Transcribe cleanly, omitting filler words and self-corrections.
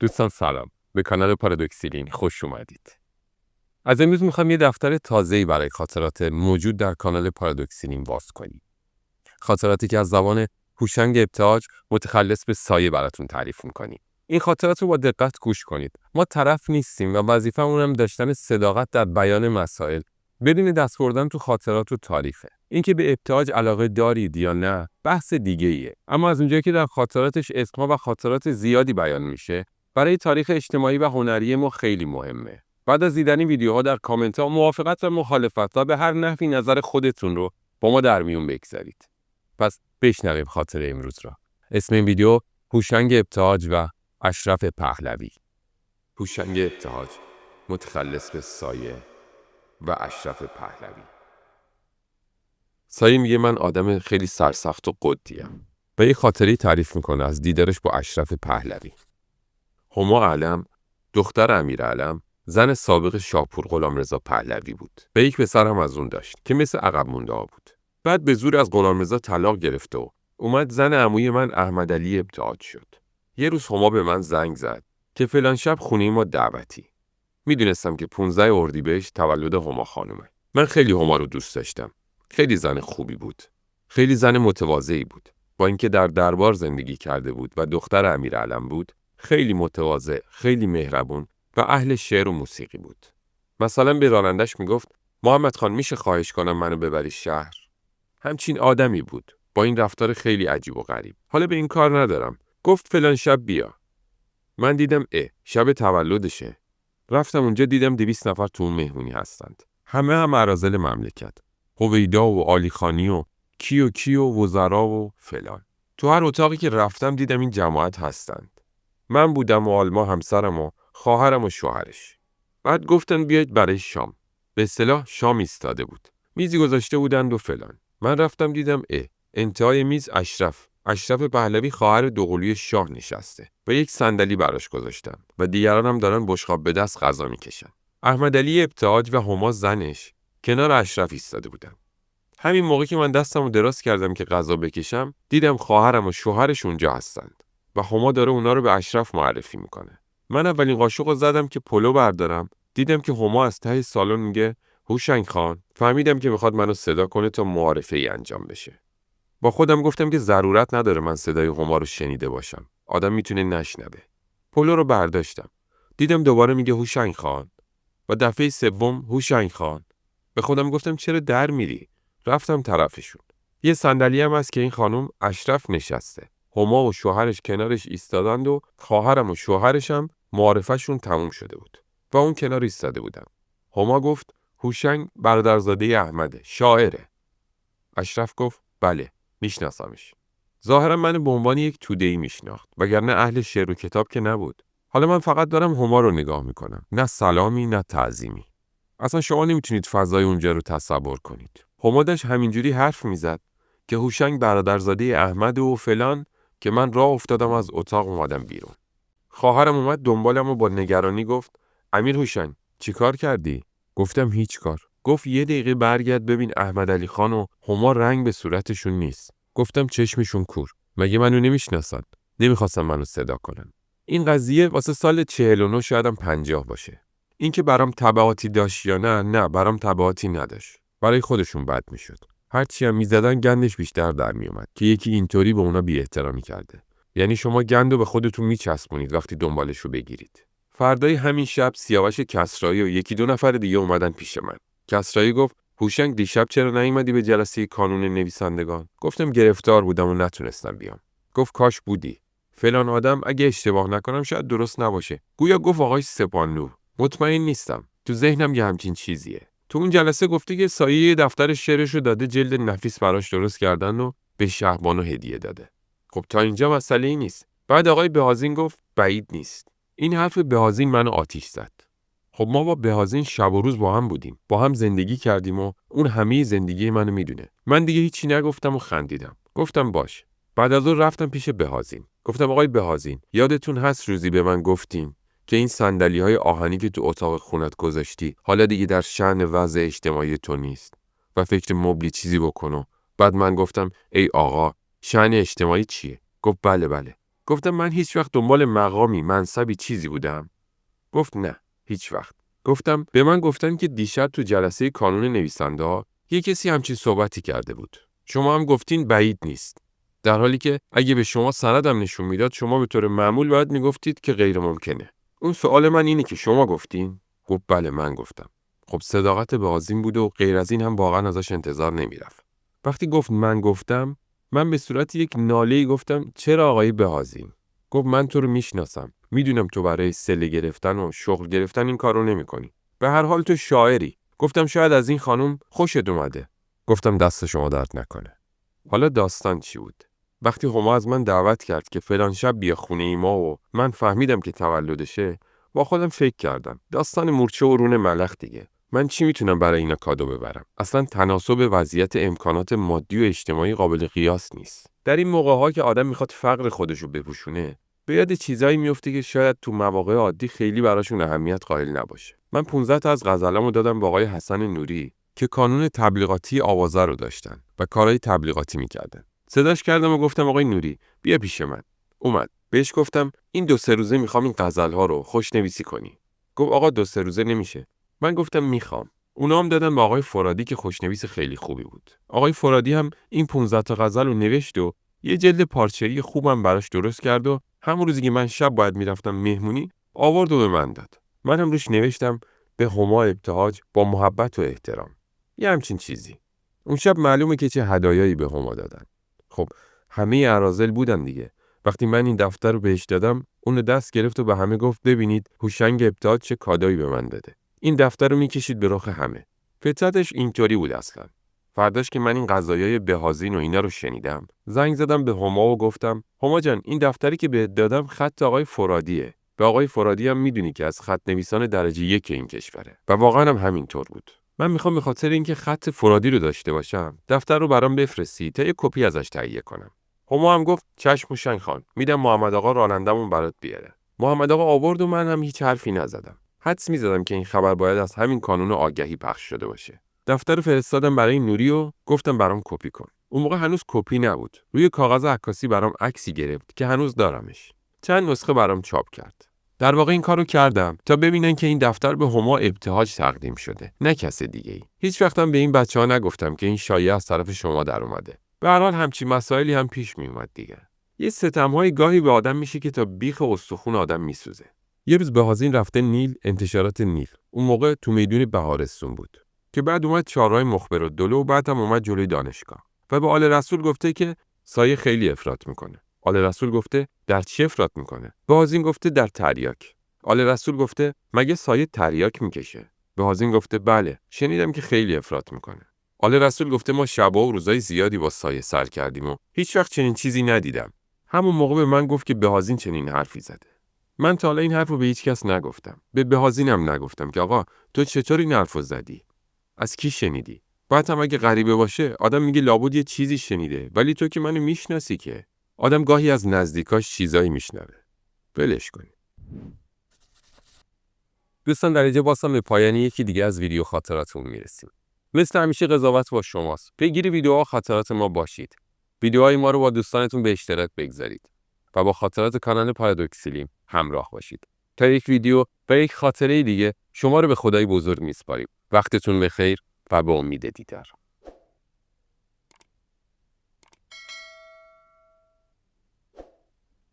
دوستان سلام. به کانال پارادوکسیلین خوش اومدید. از امروز میخوام یه دفتر تازه‌ای برای خاطرات موجود در کانال پارادوکسیلین باز کنیم. خاطراتی که از زبان هوشنگ ابتهاج متخلص به سایه براتون تعریف میکنیم. این خاطرات رو با دقت گوش کنید. ما طرف نیستیم و وظیفه‌مون هم داشتن صداقت در بیان مسائل بدون دست بردن تو خاطرات و تاریخه. اینکه به ابتهاج علاقه دارید یا نه بحث دیگه ایه. اما از اونجایی که در خاطراتش اسم‌ها و خاطرات زیادی بیان میشه، برای تاریخ اجتماعی و هنری ما خیلی مهمه. بعد از دیدن ویدیوها در کامنت‌ها موافقت و مخالفت و به هر نحوی نظر خودتون رو با ما در میون بگذارید. پس بشنویم خاطره امروز را. اسم این ویدیو هوشنگ ابتهاج و اشرف پهلوی. هوشنگ ابتهاج، متخلص به سایه و اشرف پهلوی. سایه میگه من آدم خیلی سرسخت و قدیم. به یه خاطری تعریف میکنه از دیدارش با اشرف پهلوی. هما علم، دختر امیر علم، زن سابق شاپور غلامرضا پهلوی بود. به یک پسر هم از اون داشت که مثل عقب مونده ها بود. بعد به زور از غلامرضا طلاق گرفته و اومد زن عموی من احمدعلی ابتهاج شد. یه روز هما به من زنگ زد که فلان شب خونه ما دعوتی. میدونستم که 15 اردیبهشت تولد هما خانومه. من خیلی هما رو دوست داشتم. خیلی زن خوبی بود. خیلی زن متواضعی بود. با اینکه در دربار زندگی کرده بود و دختر امیر علم بود، خیلی متواضع، خیلی مهربون و اهل شعر و موسیقی بود. مثلا به رانندش میگفت محمد خان میشه خواهش کنم منو ببری شهر؟ همچین آدمی بود، با این رفتار خیلی عجیب و غریب. حالا به این کار ندارم. گفت فلان شب بیا. من دیدم شب تولدشه. رفتم اونجا دیدم 200 نفر تو اون مهمونی هستند. همه اراذل مملکت. هویدا و عالیخانی و کی و وزرا و فلان. تو هر اتاقی که رفتم دیدم این جماعت هستند. من بودم و آلما همسرم و خواهرم و شوهرش. بعد گفتن بیاید برای شام. به اصطلاح شام ایستاده بود. میزی گذاشته بودند و فلان. من رفتم دیدم انتهای میز اشرف پهلوی خواهر دوقلوی شاه نشسته و یک صندلی براش گذاشتن و دیگران هم دارن بشقاب به دست غذا میکشن. احمدعلی ابتهاج و هما زنش کنار اشرف ایستاده بودن. همین موقع که من دستمو دراز کردم که غذا بکشم، دیدم خواهرم و شوهرش اونجا هستند و هما داره اونا رو به اشرف معرفی میکنه. من اولین قاشقو زدم که پلو بردارم، دیدم که هما از ته سالن میگه هوشنگ خان. فهمیدم که میخواد منو صدا کنه تا معارفه‌ای انجام بشه. با خودم گفتم که ضرورت نداره من صدای هما رو شنیده باشم. آدم میتونه نشنوه. پلو رو برداشتم. دیدم دوباره میگه هوشنگ خان و دفعه سوم هوشنگ خان. به خودم گفتم چرا در میری؟ رفتم طرفشون. یه صندلی هم هست که این خانم اشرف نشسته. هما و شوهرش کنارش ایستادند و خواهرم و شوهرش هم معارفه‌شون تموم شده بود و اون کنار ایستاده بودن. هما گفت هوشنگ برادرزاده احمده، شاعره. اشرف گفت بله، میشناسمش. ظاهرا من به عنوان یک توده‌ای میشناخت، وگرنه اهل شعر و کتاب که نبود. حالا من فقط دارم هما رو نگاه میکنم. نه سلامی نه تعظیمی. اصلا شما نمیتونید فضای اونجا رو تصور کنید. هما داشت همینجوری حرف میزد که هوشنگ برادرزاده احمد و فلان که من راه افتادم از اتاق اومدم بیرون. خواهرم اومد دنبالم و با نگرانی گفت امیر هوشنگ چیکار کردی؟ گفتم هیچ کار. گفت یه دقیقه برگرد ببین احمدعلی خان و هما رنگ به صورتشون نیست. گفتم چشمشون کور. مگه منو نمیشناسن؟ نمیخواستن منو صدا کنن. این قضیه واسه سال 49 شاید 50 باشه. این که برام تبعاتی داشت یا نه برام تبعاتی نداشت. برای خودشون بد میشد. هرچی هم میزدن گندش بیشتر در میومد که یکی اینطوری به اونا بی احترامی کرده. یعنی شما گندو به خودتون میچسبونید وقتی دنبالشو بگیرید. فردای همین شب سیاوش کسرایی و یکی دو نفر دیگه اومدن پیش من. کسرایی گفت هوشنگ دیشب چرا نیومدی به جلسه کانون نویسندگان؟ گفتم گرفتار بودم و نتونستم بیام. گفت کاش بودی. فلان آدم اگه اشتباه نکنم شاید درست نباشه. گویا گفت آقای سپانلو. مطمئن نیستم. تو ذهنم یه همچین چیزیه. تو اون جلسه گفته که سایه دفتر شعرشو داده جلد نفیس براش درست کردن و به شهبانو هدیه داده. خب تا اینجا مسئله‌ای نیست. بعد آقای بهازین گفت بعید نیست. این حرف بهازین منو آتیش زد. خب ما با بهازین شب و روز با هم بودیم. با هم زندگی کردیم و اون همه زندگی منو میدونه. من دیگه هیچی نگفتم و خندیدم. گفتم باش. بعد از اون رفتم پیش بهازین. گفتم آقای بهازین، یادتون هست روزی به من گفتین که این صندلی‌های آهنی که تو اتاق خونت گذاشتی حالا دیگه در شأن وضع اجتماعی تو نیست و فکر مبلی چیزی بکنو. بعد من گفتم ای آقا، شأن اجتماعی چیه؟ گفت بله. گفتم من هیچ وقت دنبال مقامی، منصبی چیزی بودم؟ گفت نه، هیچ وقت. گفتم به من گفتن که دیشب تو جلسه کانون نویسنده‌ها یه کسی همچین صحبتی کرده بود. شما هم گفتین بعید نیست. در حالی که اگه به شما سندم نشون میداد شما به طور معمول باید میگفتید که غیر ممکنه. اون سوال من اینه که شما گفتین؟ گفت بله من گفتم. خب صداقت بازیم بوده و غیر از این هم واقعا ازش انتظار نمیرفت. وقتی گفت من گفتم، من به صورت یک ناله‌ای گفتم چرا آقای بهازین؟ گفت من تو رو میشناسم. میدونم تو برای سله گرفتن و شغل گرفتن این کارو نمی‌کنی. به هر حال تو شاعری. گفتم شاید از این خانم خوشت اومده. گفتم دست شما درد نکنه. حالا داستان چی بود؟ وقتی هما از من دعوت کرد که فلان شب بیا خونه ما و من فهمیدم که تولدشه، با خودم فکر کردم. داستان مورچه و رون ملخ دیگه. من چی میتونم برای اینا کادو ببرم؟ اصلا تناسب وضعیت امکانات مادی و اجتماعی قابل قیاس نیست. در این موقع‌ها که آدم میخواد فقر خودشو بپوشونه، به یاد چیزایی میفته که شاید تو مواقع عادی خیلی براشون اهمیت قائل نباشه. من 15 تا از غزلامو دادم با آقای حسن نوری که کانون تبلیغاتی آوازه رو داشتن و کارهای تبلیغاتی میکردن. صداش کردم و گفتم آقای نوری بیا پیش من. اومد. بهش گفتم این 2-3 روزه میخوام این غزل‌ها رو خوشنویسی کنی. گفت آقا 2-3 روزه نمیشه. من گفتم میخوام. اونا هم دادن با آقای فرادی که خوشنویس خیلی خوبی بود. آقای فرادی هم این 15 تا غزل رو نوشت و یه جلد پارچه‌ای خوبم براش درست کرد و همون روزی که من شب باید میرفتم مهمونی آورد و به من داد. من هم روش نوشتم به هما ابتهاج با محبت و احترام. یه همچین چیزی. اون شب معلومه که چه هدایایی به هما دادن. خب همه اراذل بودن دیگه. وقتی من این دفتر رو بهش دادم، اون دست گرفت و به همه گفت ببینید هوشنگ ابتهاج چه کادایی به من داده. این دفتر رو میکشید به رخ همه. فطرتش اینطوری بود اصلا. فرداش که من این قضایای بهازین و اینا رو شنیدم، زنگ زدم به هما و گفتم هما جان این دفتری که بهت دادم خط آقای فرادیه. به آقای فرادی هم میدونی که از خط نویسان درجه 1 این کشوره و واقعا هم همینطور بود. من میخوام به خاطر اینکه خط فرادی رو داشته باشم، دفتر رو برام بفرستی تا یه کپی ازش تهیه کنم. هما هم گفت چشم هوشنگ خان، میدم محمد آقا رانندمون برات بیاره. محمد آقا آورد و من هم هیچ حرفی نزدم. حدس میزدم که این خبر باید از همین کانون آگهی پخش شده باشه. دفتر فرستادم برای نوری و گفتم برام کپی کن. اون موقع هنوز کپی نبود. روی کاغذ عکاسی برام عکسی گرفت که هنوز دارمش. چند نسخه برام چاپ کرد. در واقع این کارو کردم تا ببینن که این دفتر به هما ابتهاج تقدیم شده، نه کس دیگه‌ای. هیچ وقتم به این بچه‌ها نگفتم که این شایعه از طرف شما در اومده. به هر حال همچین مسائلی هم پیش می اومد دیگه. یه ستم‌های گاهی به آدم میشه که تا بیخ استخون آدم میسوزه. یه روز بهازین رفته نیل، انتشارات نیل. اون موقع تو میدون بهارستون بود. که بعد اومد چهارراه مخبرالدوله و بعد هم اومد جلوی دانشگاه. و به آل رسول گفته که سایه خیلی افراط میکنه. آل رسول گفته در چی افراط میکنه؟ بهازین گفته در تریاک. آل رسول گفته مگه سایه تریاک میکشه؟ بهازین گفته بله، شنیدم که خیلی افراط میکنه. آل رسول گفته ما شبا و روزای زیادی با سایه سر کردیم و هیچ وقت چنین چیزی ندیدم. همون موقع به من گفت که بهازین چنین حرفی زده. من تا حالا این حرفو به هیچ کس نگفتم. به بهازینم نگفتم که آقا تو چطور این حرفو زدی؟ از کی شنیدی؟ بعد هم اگه غریبه باشه آدم میگه لابد یه چیزی شنیده، ولی تو که منو میشناسی که. آدم گاهی از نزدیکاش چیزایی میشنوه. ولش کن. دوستان در اینجا بازم به پایان یکی دیگه از ویدیو خاطراتمون میرسیم. مثل همیشه قضاوت با شماست. پیگیر ویدیوها خاطرات ما باشید. ویدیوهای ما رو با دوستانتون به اشتراک بگذارید و با خاطرات کانال پارادوکسیلیم همراه باشید. تا یک ویدیو و یک خاطره دیگه شما رو به خدای بزرگ میسپاریم. وقتتون بخیر و به امید دیدار.